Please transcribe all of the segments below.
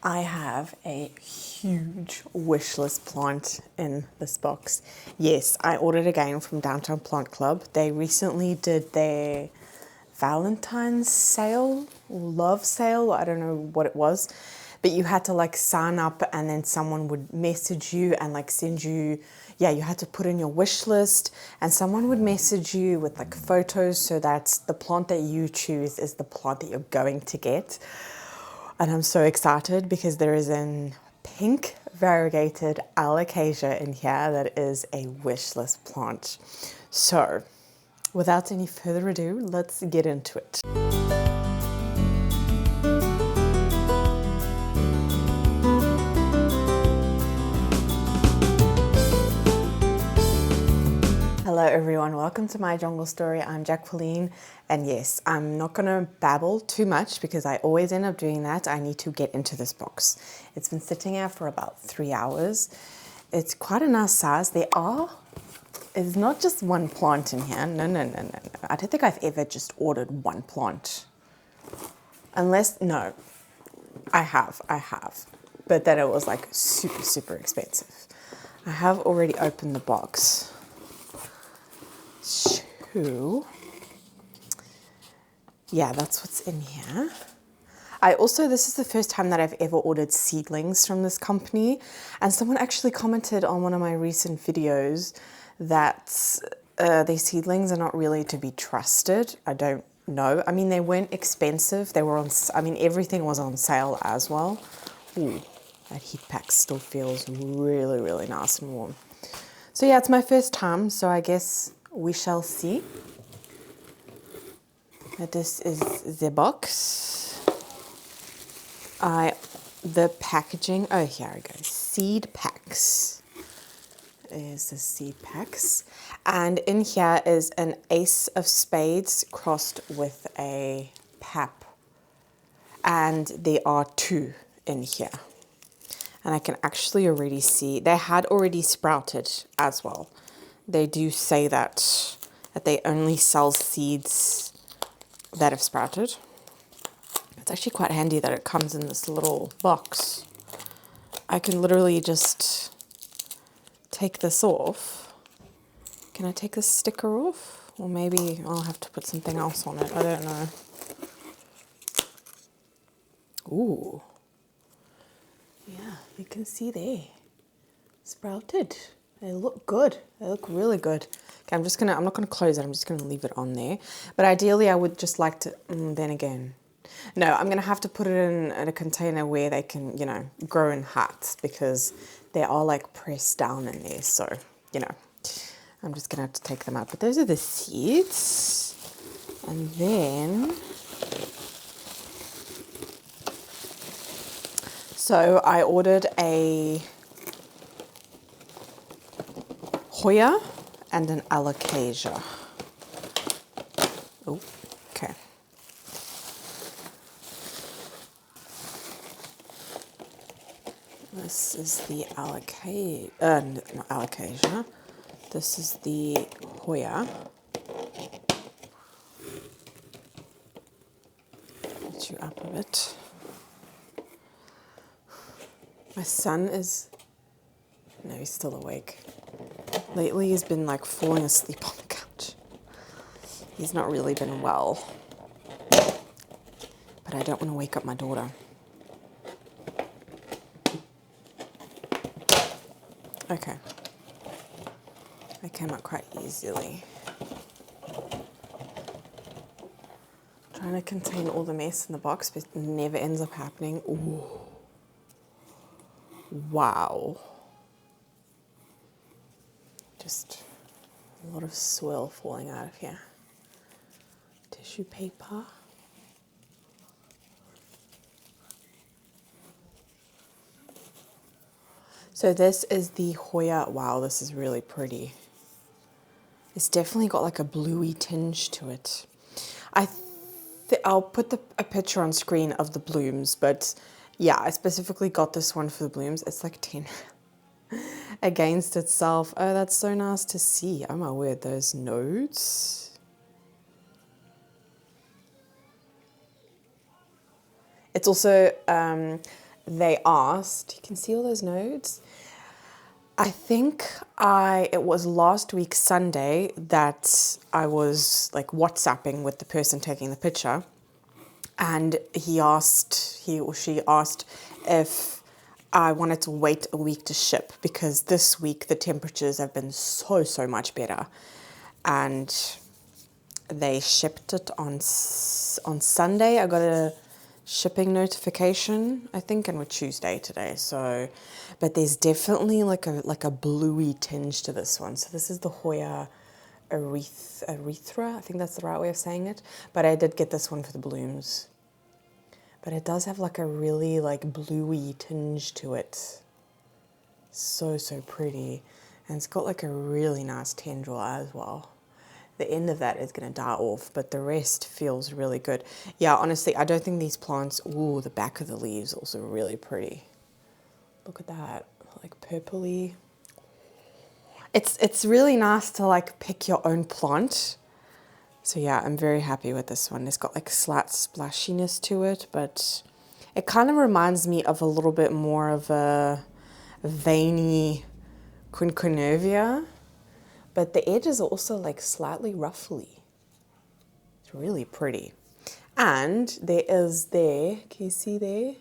I have a huge wish list plant in this box. Yes, I ordered again from Downtown Plant Club. They recently did their Valentine's sale, love sale, I don't know what it was, but you had to like sign up and then someone would message you and like send you, yeah, you had to put in your wish list and someone would message you with like photos so that the plant that you choose is the plant that you're going to get. And I'm so excited because there is a pink variegated Alocasia in here that is a wish list plant. So without any further ado, let's get into it. Hello everyone, welcome to my jungle story. I'm Jacqueline, and yes, I'm not gonna babble too much because I always end up doing that. I need to get into this box. It's been sitting here for about 3 hours. It's quite a nice size. It's not just one plant in here. No. I don't think I've ever just ordered one plant. No, I have. But then it was like super expensive. I have already opened the box. So, yeah, that's what's in here. This is the first time that I've ever ordered seedlings from this company. And someone actually commented on one of my recent videos that their seedlings are not really to be trusted. I don't know. I mean, they weren't expensive. They were on, everything was on sale as well. Ooh, that heat pack still feels really nice and warm. So yeah, it's my first time, so I guess we shall see. This is the box. The packaging, oh here we go, seed packs. There's the seed packs. And in here is an ace of spades crossed with a pap. And there are 2 in here. And I can actually already see, they had already sprouted as well. They do say that they only sell seeds that have sprouted. It's actually quite handy that it comes in this little box. I can literally just take this off. Can I take this sticker off? Or maybe I'll have to put something else on it. I don't know. Ooh. Yeah, you can see there. Sprouted. They look good. They look really good. Okay, I'm not gonna close it. I'm just gonna leave it on there. But ideally I would just like to, then again, no, I'm gonna have to put it in a container where they can, grow in huts because they are like pressed down in there. So, I'm just gonna have to take them out. But those are the seeds. And then, so I ordered a Hoya and an Alocasia. Oh, okay. This is the not Alocasia. This is the Hoya. Get you up a bit. My son no, he's still awake. Lately he's been like falling asleep on the couch. He's not really been well. But I don't want to wake up my daughter. Okay. I came out quite easily. Trying to contain all the mess in the box, but it never ends up happening. Ooh. Wow. Just a lot of soil falling out of here. Tissue paper. So this is the Hoya. Wow, this is really pretty. It's definitely got like a bluey tinge to it. I'll put a picture on screen of the blooms, but yeah, I specifically got this one for the blooms. It's like 10 against itself. Oh, that's so nice to see. Oh my word, those nodes. It's also they asked, you can see all those nodes? I think it was last week Sunday that I was like WhatsApping with the person taking the picture, and he or she asked if I wanted to wait a week to ship, because this week the temperatures have been so much better, and they shipped it on Sunday. I got a shipping notification, I think, and we're Tuesday today. So, but there's definitely like a bluey tinge to this one. So this is the Hoya erythrina. I think that's the right way of saying it. But I did get this one for the blooms. But it does have like a really like bluey tinge to it. So pretty. And it's got like a really nice tendril as well. The end of that is going to die off, but the rest feels really good. Yeah, honestly, I don't think these plants, ooh, the back of the leaves also really pretty. Look at that, like purpley. It's really nice to like pick your own plant. So yeah, I'm very happy with this one. It's got like slight splashiness to it, but it kind of reminds me of a little bit more of a veiny quinquenervia. But the edges are also like slightly ruffly. It's really pretty. And can you see there?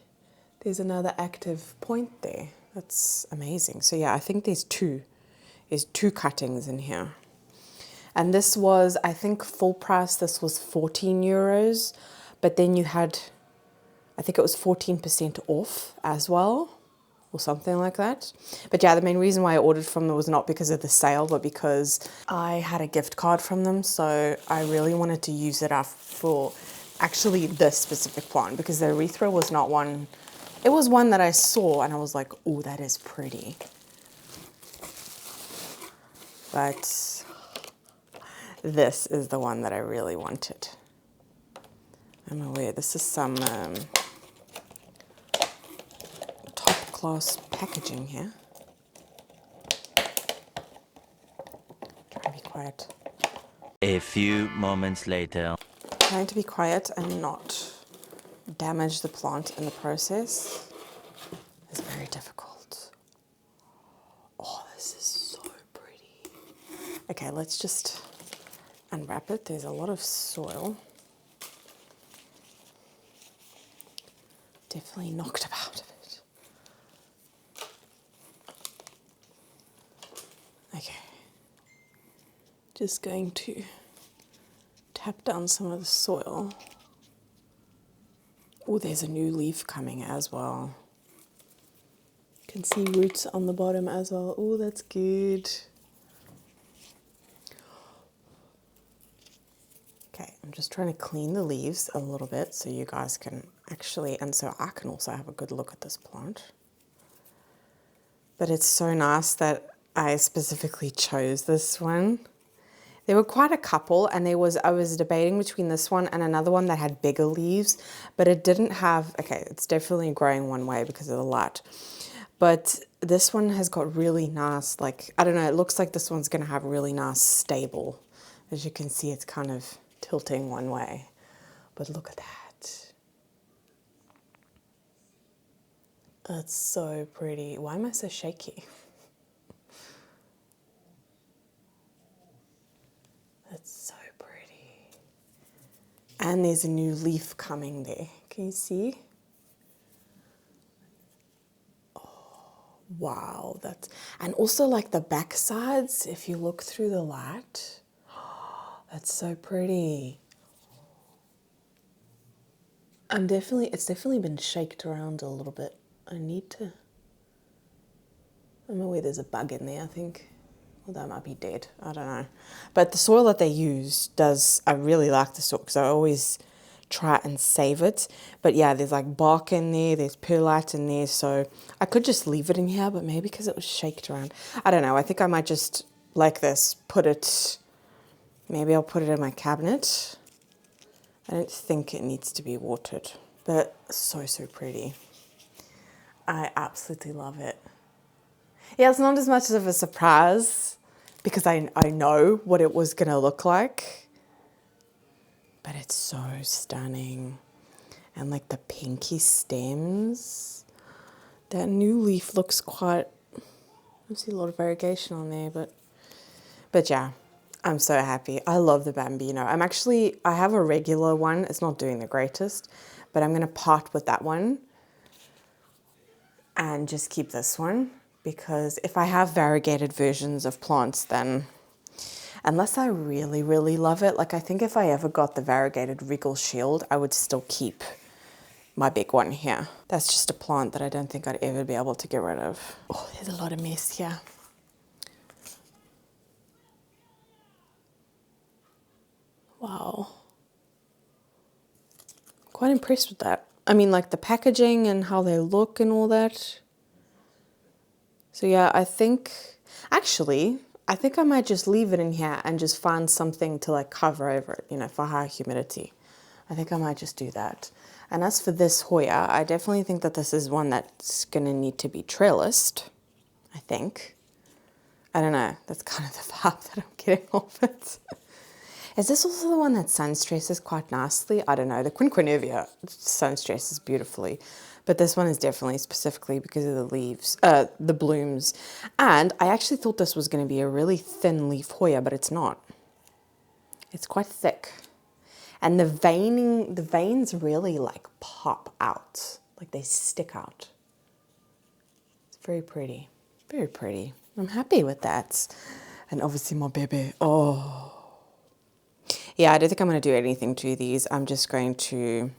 There's another active point there. That's amazing. So yeah, I think there's two cuttings in here. And this was, I think full price, this was 14 euros. But then you had, I think it was 14% off as well, or something like that. But yeah, the main reason why I ordered from them was not because of the sale, but because I had a gift card from them. So I really wanted to use it up for actually this specific plant, because the erythra was not one, it was one that I saw and I was like, oh, that is pretty. But this is the one that I really wanted. I'm aware this is some class packaging here. Try to be quiet. A few moments later. Trying to be quiet and not damage the plant in the process is very difficult. Oh, this is so pretty. Okay, let's just unwrap it. There's a lot of soil. Definitely knocked about a bit. Okay, just going to tap down some of the soil. Oh, there's a new leaf coming as well. You can see roots on the bottom as well. Oh, that's good. Okay, I'm just trying to clean the leaves a little bit so you guys can actually, and so I can also have a good look at this plant. But it's so nice that I specifically chose this one. There were quite a couple, and I was debating between this one and another one that had bigger leaves, but it didn't have, okay, it's definitely growing one way because of the light. But this one has got really nice, like, I don't know, it looks like this one's going to have really nice stable. As you can see, it's kind of tilting one way. But look at that. That's so pretty. Why am I so shaky? That's so pretty. And there's a new leaf coming there. Can you see? Oh, wow. And also like the back sides, if you look through the light, that's so pretty. It's definitely been shaked around a little bit. I'm aware there's a bug in there, I think. Well, that might be dead. I don't know. But the soil that they use I really like the soil because I always try and save it. But yeah, there's like bark in there, there's perlite in there. So I could just leave it in here, but maybe because it was shaked around. I don't know. I think I might just, like this, maybe I'll put it in my cabinet. I don't think it needs to be watered, but so pretty. I absolutely love it. Yeah, it's not as much of a surprise because I know what it was going to look like. But it's so stunning. And like the pinky stems. That new leaf looks quite, I see a lot of variegation on there, but yeah, I'm so happy. I love the bambino. I have a regular one. It's not doing the greatest, but I'm going to part with that one and just keep this one, because if I have variegated versions of plants, then unless I really, really love it, like I think if I ever got the variegated regal shield, I would still keep my big one here. That's just a plant that I don't think I'd ever be able to get rid of. Oh, there's a lot of mess here. Wow. Quite impressed with that. I mean, like the packaging and how they look and all that. So yeah, I think I might just leave it in here and just find something to like cover over it, you know, for high humidity. I think I might just do that. And as for this Hoya, I definitely think that this is one that's gonna need to be trellised, I think. I don't know, that's kind of the vibe that I'm getting off it. Is this also the one that sun stresses quite nicely? I don't know, the Quinquenervia sun stresses beautifully, but this one is definitely specifically because of the leaves, the blooms. And I actually thought this was gonna be a really thin leaf Hoya, but it's not. It's quite thick. And the veins really like pop out, like they stick out. It's very pretty, very pretty. I'm happy with that. And obviously my baby, oh. Yeah, I don't think I'm going to do anything to these. I'm just going to,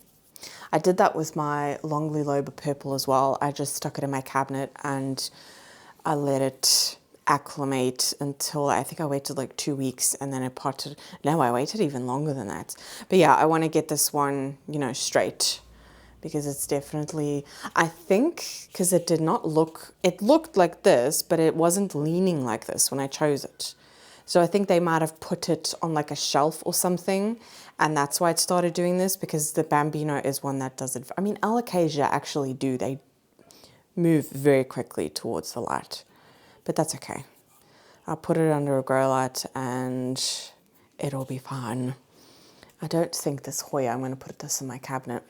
I did that with my Longley Loba purple as well. I just stuck it in my cabinet and I let it acclimate until I think I waited like 2 weeks and then I potted. No, I waited even longer than that. But yeah, I want to get this one, you know, straight, because it's definitely, I think, because it did not look, it looked like this, but it wasn't leaning like this when I chose it. So I think they might have put it on like a shelf or something, and that's why it started doing this, because the bambino is one that does it. I mean, Alocasia actually do, they move very quickly towards the light, but that's okay. I'll put it under a grow light and it'll be fine. I don't think this Hoya, I'm going to put this in my cabinet.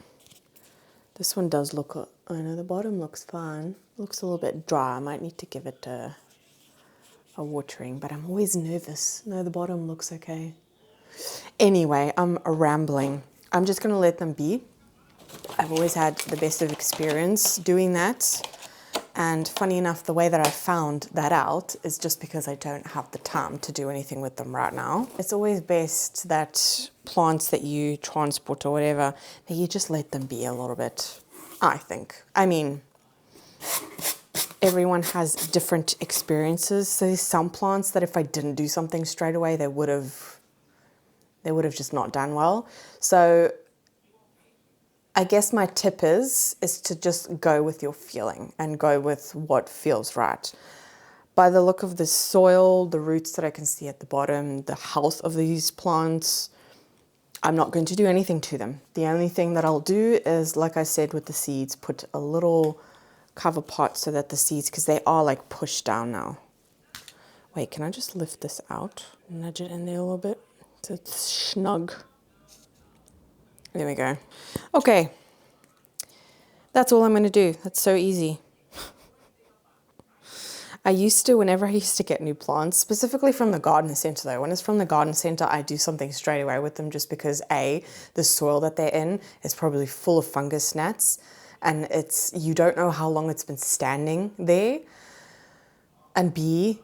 This one does look, I know the bottom looks fine. Looks a little bit dry. I might need to give it a watering, but I'm always nervous. No, the bottom looks okay. Anyway, I'm rambling. I'm just going to let them be. I've always had the best of experience doing that. And funny enough, the way that I found that out is just because I don't have the time to do anything with them right now. It's always best that plants that you transport or whatever, that you just let them be a little bit, I think. I mean, everyone has different experiences. So there's some plants that if I didn't do something straight away, they would have just not done well. So I guess my tip is to just go with your feeling and go with what feels right. By the look of the soil, the roots that I can see at the bottom, the health of these plants, I'm not going to do anything to them. The only thing that I'll do is, like I said with the seeds, put a little cover pot so that the seeds, because they are like pushed down now. Wait, can I just lift this out? Nudge it in there a little bit so it's snug. There we go. Okay, that's all I'm going to do. That's so easy. Whenever I used to get new plants, specifically from the garden centre though, when it's from the garden centre, I do something straight away with them, just because A, the soil that they're in is probably full of fungus gnats, and you don't know how long it's been standing there, and B,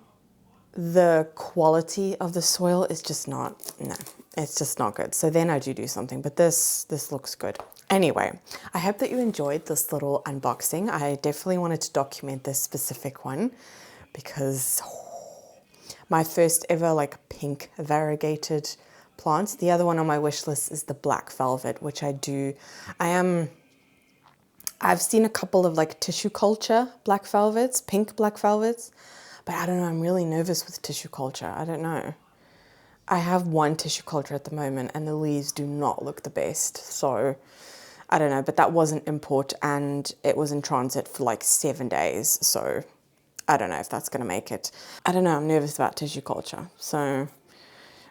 the quality of the soil is just not, no, it's just not good. So then I do something, but this looks good. Anyway, I hope that you enjoyed this little unboxing. I definitely wanted to document this specific one because my first ever like pink variegated plants. The other one on my wish list is the black velvet, which I've seen a couple of like tissue culture black velvets, pink black velvets, but I don't know, I'm really nervous with tissue culture. I don't know. I have one tissue culture at the moment and the leaves do not look the best. So I don't know, but that was an import and it was in transit for like 7 days. So I don't know if that's going to make it. I don't know, I'm nervous about tissue culture. So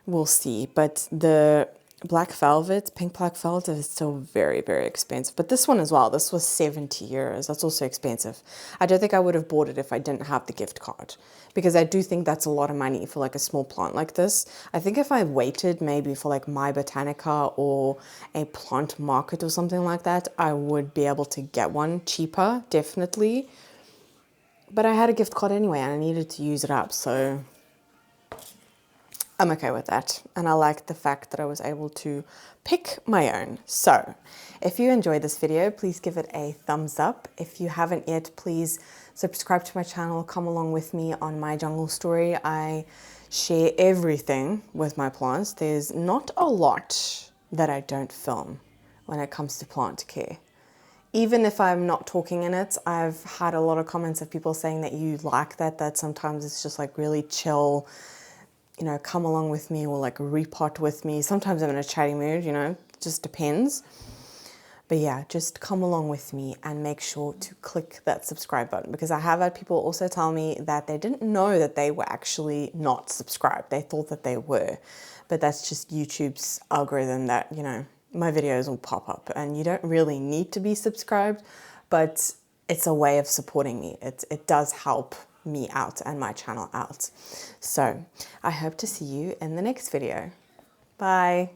we'll see. But the black velvet, pink black velvet is still very, very expensive. But this one as well, this was 70 euros. That's also expensive. I don't think I would have bought it if I didn't have the gift card, because I do think that's a lot of money for like a small plant like this. I think if I waited maybe for like My Botanica or a plant market or something like that, I would be able to get one cheaper, definitely. But I had a gift card anyway and I needed to use it up, so I'm okay with that. And I like the fact that I was able to pick my own. So if you enjoyed this video, please give it a thumbs up. If you haven't yet, please subscribe to my channel. Come along with me on my jungle story. I share everything with my plants. There's not a lot that I don't film when it comes to plant care. Even if I'm not talking in it, I've had a lot of comments of people saying that you like that sometimes it's just like really chill, you know, come along with me or like repot with me. Sometimes I'm in a chatty mood, you know, just depends. But yeah, just come along with me and make sure to click that subscribe button, because I have had people also tell me that they didn't know that they were actually not subscribed. They thought that they were, but that's just YouTube's algorithm that, you know, my videos will pop up and you don't really need to be subscribed, but it's a way of supporting me. It does help me out and my channel out. So I hope to see you in the next video. Bye.